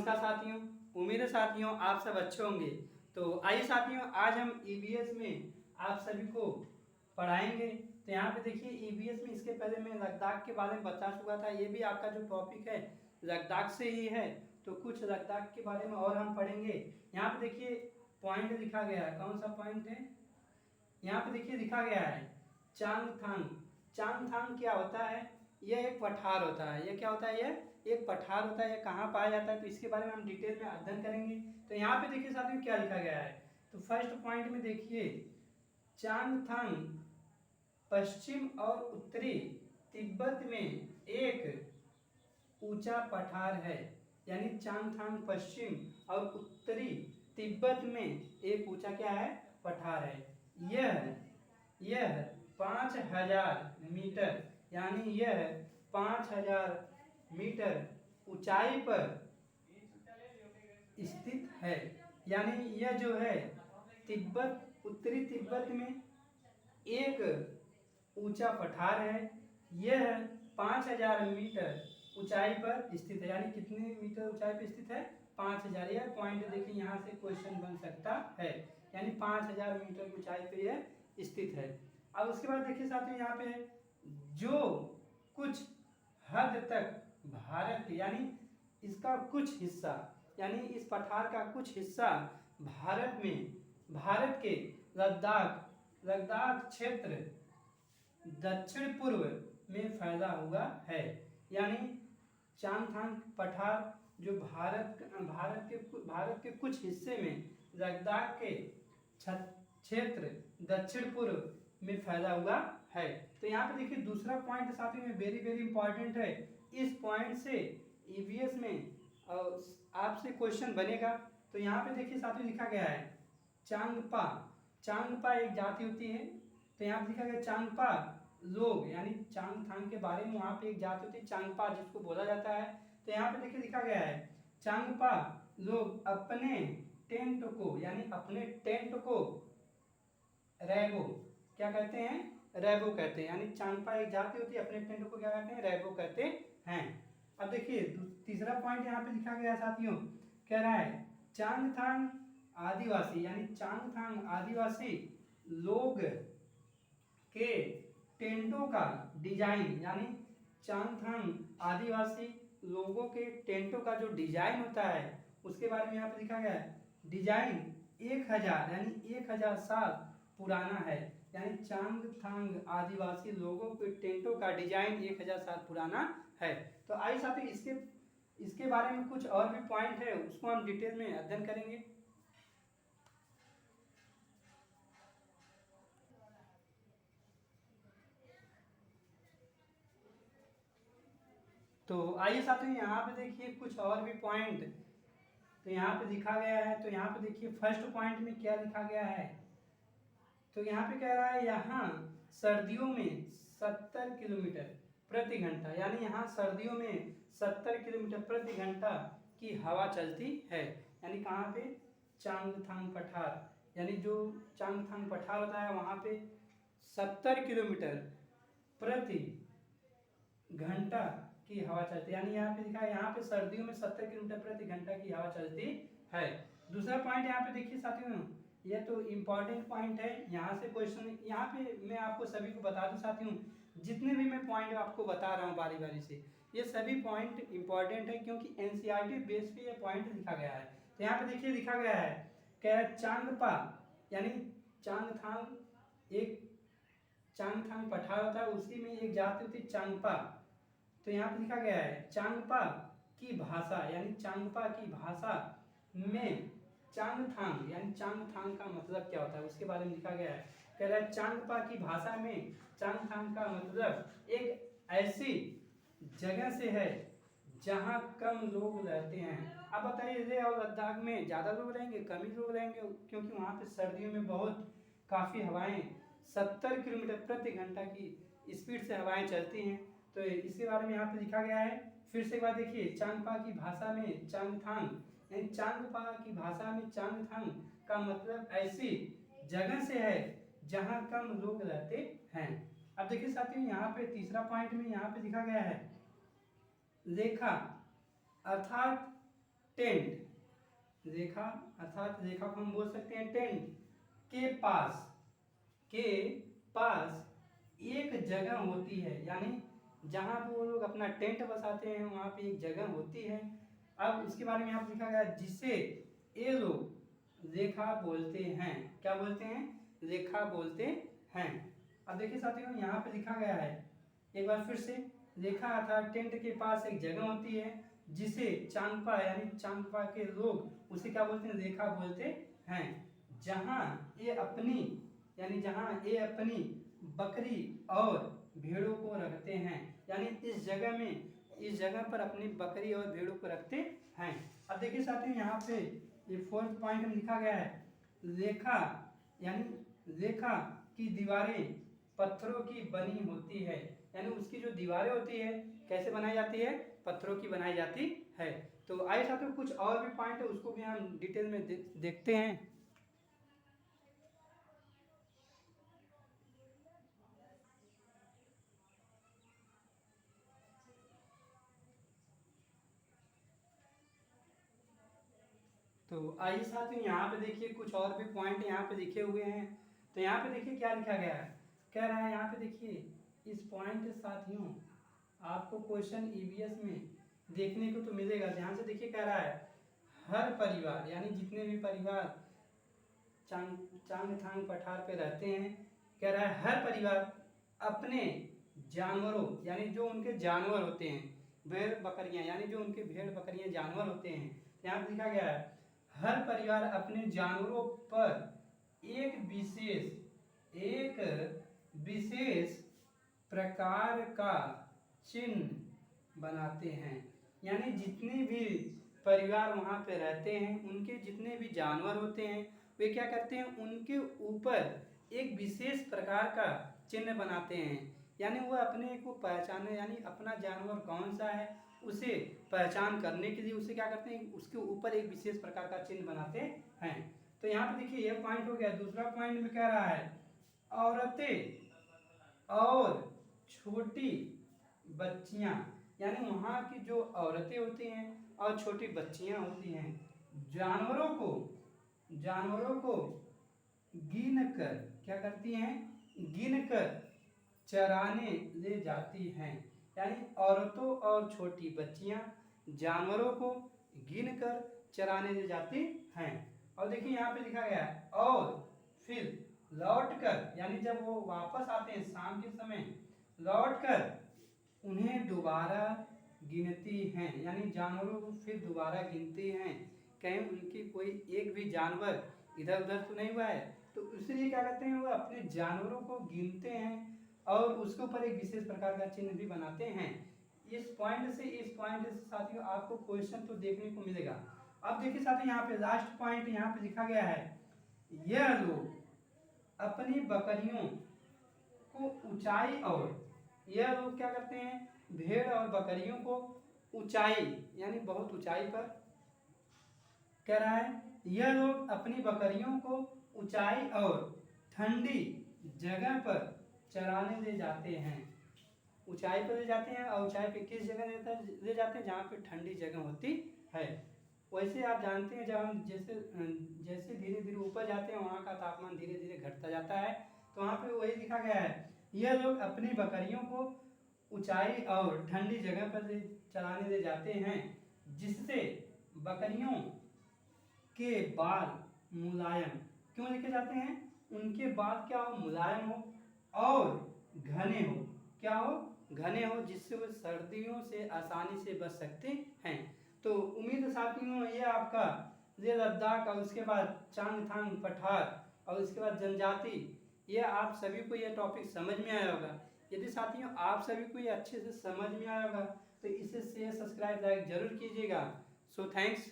नमस्कार साथियों, उम्मीद है साथियों आप सब अच्छे होंगे। तो आइए साथियों, आज हम ईवीएस में आप सभी को पढ़ाएंगे। तो यहाँ पे देखिए ईवीएस में इसके पहले मैं लद्दाख के बारे में बता चुका था। ये भी आपका जो टॉपिक है लद्दाख से ही है, तो कुछ लद्दाख के बारे में और हम पढ़ेंगे। यहाँ पे देखिए पॉइंट लिखा गया है, कौन सा पॉइंट है यहाँ पे देखिए लिखा गया है चांगथांग। चांगथांग क्या होता है? यह एक पठार होता है। यह क्या होता है? यह एक पठार होता है। यह कहाँ पाया जाता है, तो इसके बारे में हम डिटेल में अध्ययन करेंगे। तो यहाँ पे देखिए साथियों क्या लिखा गया है। तो फर्स्ट पॉइंट में देखिए चांगथांग पश्चिम और उत्तरी तिब्बत में एक ऊंचा पठार है। यानी चांगथांग पश्चिम और उत्तरी तिब्बत में एक ऊंचा क्या है? पठार है। यह 5000 मीटर, यानी यह 5000 मीटर ऊंचाई पर स्थित है। यानी यह जो है तिब्बत, उत्तरी तिब्बत में एक ऊंचा पठार है। यह 5000 मीटर ऊंचाई पर स्थित है। यानी कितने मीटर ऊंचाई पर स्थित है? 5000। यह पॉइंट देखिए यहाँ से क्वेश्चन बन सकता है। यानी 5000 मीटर की ऊंचाई पर यह स्थित है। अब उसके बाद देखिए साथियों यहाँ पे जो कुछ हद तक भारत, यानी इसका कुछ हिस्सा, यानी इस पठार का कुछ हिस्सा भारत में, भारत के लद्दाख क्षेत्र दक्षिण पूर्व में फैला हुआ है। यानी चांगथांग पठार जो भारत के कुछ हिस्से में लद्दाख के क्षेत्र दक्षिण पूर्व में फैला हुआ है। तो यहाँ पे देखिए दूसरा पॉइंट साथियों में वेरी वेरी इंपॉर्टेंट है। इस पॉइंट से ईवीएस में आपसे क्वेश्चन बनेगा। तो यहाँ पे देखिए साथियों लिखा गया है चांगपा। चांगपा एक जाति होती है। तो यहाँ पे लिखा गया चांगपा लोग, यानी चांगथांग के बारे में वहाँ पे एक जाति होती है चांगपा, जिसको बोला जाता है। तो यहाँ पे देखिए लिखा गया है चांगपा लोग अपने टेंट को, यानी अपने टेंट को रैबो क्या कहते हैं? रैबो कहते हैं। यानी चांगपा एक जाति होती है, अपने टेंट को क्या कहते हैं? रैबो कहते हैं। अब देखिए तीसरा पॉइंट यहाँ पे लिखा गया साथियों, कह रहा है चांगथांग आदिवासी, यानी चांगथांग आदिवासी लोग के टेंटों का डिजाइन, यानी चांगथांग आदिवासी लोगों के टेंटों का जो डिजाइन होता है उसके बारे में यहाँ पे लिखा गया है डिजाइन 1000, यानी 1000 साल पुराना है। यानी चांगथांग आदिवासी लोगों के टेंटों का डिजाइन 1000 साल पुराना है। तो आइए साथियों इसके बारे में कुछ और भी पॉइंट है, उसको हम डिटेल में अध्ययन करेंगे। तो आइए साथियों यहाँ पे देखिए कुछ और भी पॉइंट तो यहाँ पे लिखा गया है। तो यहाँ पे देखिए फर्स्ट पॉइंट में क्या लिखा गया है। तो यहाँ पे कह रहा है यहाँ सर्दियों में 70 किलोमीटर प्रति घंटा, यानी यहाँ सर्दियों में 70 किलोमीटर प्रति घंटा की हवा चलती है। यानी कहाँ पे? चांगथांग पठार, यानी जो चांगथांग पठार होता है वहाँ पे 70 किलोमीटर प्रति घंटा की हवा चलती है। यानी यहाँ पे लिखा है यहाँ पे सर्दियों में 70 किलोमीटर प्रति घंटा की हवा चलती है। दूसरा पॉइंट यहाँ पे देखिए साथियों, ये तो इम्पॉर्टेंट पॉइंट है। यहाँ से क्वेश्चन, यहाँ पे मैं आपको सभी को बता दूं साथियों, जितने भी मैं पॉइंट आपको बता रहा हूँ बारी बारी से, ये सभी पॉइंट इंपॉर्टेंट है क्योंकि एनसीईआरटी बेस पे ये पॉइंट लिखा गया है। तो यहाँ पे देखिए लिखा गया है क्या है? चांगपा, यानी चांगथांग एक चांगथांग पठार होता है, उसी में एक जाति होती है चांगपा। तो यहाँ पे लिखा गया है चांगपा की भाषा, यानी चांगपा की भाषा में चांगथांग, यानी चांगथांग का मतलब क्या होता है उसके बारे में लिखा गया है। कह रहा है चांगपा की भाषा में चांगथांग का मतलब एक ऐसी जगह से है जहाँ कम लोग रहते हैं। अब बताइए लेह और लद्दाख में ज़्यादा लोग रहेंगे, कम ही लोग रहेंगे, क्योंकि वहाँ पे सर्दियों में बहुत काफ़ी हवाएं 70 किलोमीटर प्रति घंटा की स्पीड से हवाएं चलती हैं। तो इसके बारे में यहाँ पे लिखा गया है। फिर से एक बार देखिए चांगपा की भाषा में चांगथांग, यानी चांगपा की भाषा में चांगथांग का मतलब ऐसी जगह से है जहाँ कम लोग रहते हैं। अब देखिए साथियों यहाँ पे तीसरा पॉइंट में यहाँ पे लिखा गया है लेखा, अर्थात टेंट, रेखा अर्थात रेखा को हम बोल सकते हैं टेंट के पास एक जगह होती है, यानी जहाँ पे वो लोग अपना टेंट बसाते हैं वहाँ पे एक जगह होती है। अब उसके बारे में यहाँ पे लिखा गया है, जिसे ये लोग रेखा बोलते हैं। क्या बोलते हैं? रेखा बोलते हैं। अब देखिए साथियों यहाँ पे लिखा गया है एक बार फिर से, रेखा अर्थात टेंट के पास एक जगह होती है जिसे चांगपा यानी चांगपा के लोग उसे क्या बोलते हैं? रेखा बोलते हैं। जहाँ ये अपनी बकरी और भेड़ों को रखते हैं, यानी इस जगह पर अपनी बकरी और भेड़ों को रखते हैं। अब देखिए साथियों यहाँ पे ये 4th पॉइंट में लिखा गया है, रेखा यानी रेखा की दीवारें पत्थरों की बनी होती है, यानी उसकी जो दीवारें होती है कैसे बनाई जाती है? पत्थरों की बनाई जाती है। तो आइए साथियों कुछ और भी पॉइंट है उसको भी हम डिटेल में देखते हैं। तो आइए साथियों यहाँ पे देखिए कुछ और भी पॉइंट यहाँ पे लिखे हुए हैं। तो यहाँ पे देखिए क्या लिखा गया है, कह रहा है यहाँ पे देखिए इस पॉइंट साथियों आपको क्वेश्चन ईवीएस में देखने को तो मिलेगा। ध्यान से देखिए, कह रहा है हर परिवार यानी जितने भी परिवार चांगथांग पठार पे रहते हैं, कह रहा है हर परिवार अपने जानवरों यानी जो उनके जानवर होते हैं, भेड़ बकरियां यानी जो उनके भेड़ बकरियां जानवर होते हैं, यहाँ पे लिखा गया है हर परिवार अपने जानवरों पर एक विशेष प्रकार का चिन्ह बनाते हैं। यानी जितने भी परिवार वहाँ पे रहते हैं उनके जितने भी जानवर होते हैं वे क्या करते हैं? उनके ऊपर एक विशेष प्रकार का चिन्ह बनाते हैं, यानी वो अपने को पहचाने, यानी अपना जानवर कौन सा है उसे पहचान करने के लिए उसे क्या करते हैं? उसके ऊपर एक विशेष प्रकार का चिन्ह बनाते हैं। तो यहाँ पे देखिए यह पॉइंट हो गया। दूसरा पॉइंट में कह रहा है औरतें और छोटी बच्चियाँ, यानी वहाँ की जो औरतें होती हैं और छोटी बच्चियाँ होती हैं जानवरों को गिन कर क्या करती हैं? गिन कर चराने ले जाती हैं। यानी औरतों और छोटी बच्चियां जानवरों को गिन कर चराने ले जाती हैं। और देखिए यहाँ पे लिखा गया है और फिर लौटकर, यानी जब वो वापस आते हैं शाम के समय, लौटकर उन्हें दोबारा गिनती हैं, यानी जानवरों को फिर दोबारा गिनते हैं, कहीं उनकी कोई एक भी जानवर इधर उधर तो नहीं हुआ है। तो इसलिए क्या करते हैं? वो अपने जानवरों को गिनते हैं और उसके ऊपर एक विशेष प्रकार का चिन्ह भी बनाते हैं। इस पॉइंट से साथियों आपको क्वेश्चन तो देखने को मिलेगा। अब देखिए साथियों यहाँ पे लास्ट पॉइंट यहाँ पे लिखा गया है, यह लोग अपनी बकरियों को ऊंचाई और यह लोग क्या करते हैं? भेड़ और बकरियों को ऊंचाई यानी बहुत ऊंचाई पर, कह रहा है यह लोग अपनी बकरियों को ऊंचाई और ठंडी जगह पर चराने ले जाते हैं। ऊंचाई पर ले जाते हैं और ऊंचाई पे किस जगह ले जाते हैं? जहाँ पे ठंडी जगह होती है। वैसे आप जानते हैं जब हम जैसे धीरे धीरे ऊपर जाते हैं वहाँ का तापमान धीरे धीरे घटता जाता है। तो वहाँ पे वही लिखा गया है, यह लोग अपनी बकरियों को ऊंचाई और ठंडी जगह पर चराने ले जाते हैं, जिससे बकरियों के बाल मुलायम क्यों लेके जाते हैं? उनके बाल क्या हो? मुलायम हो और घने हो। क्या हो? घने हो, जिससे वो सर्दियों से आसानी से बच सकते हैं। तो उम्मीद साथियों ये आपका लेह लद्दाख और उसके बाद चांगथांग पठार और उसके बाद जनजाति, ये आप सभी को ये टॉपिक समझ में आया होगा। यदि साथियों आप सभी को ये अच्छे से समझ में आया होगा तो इसे शेयर सब्सक्राइब लाइक जरूर कीजिएगा। So thanks.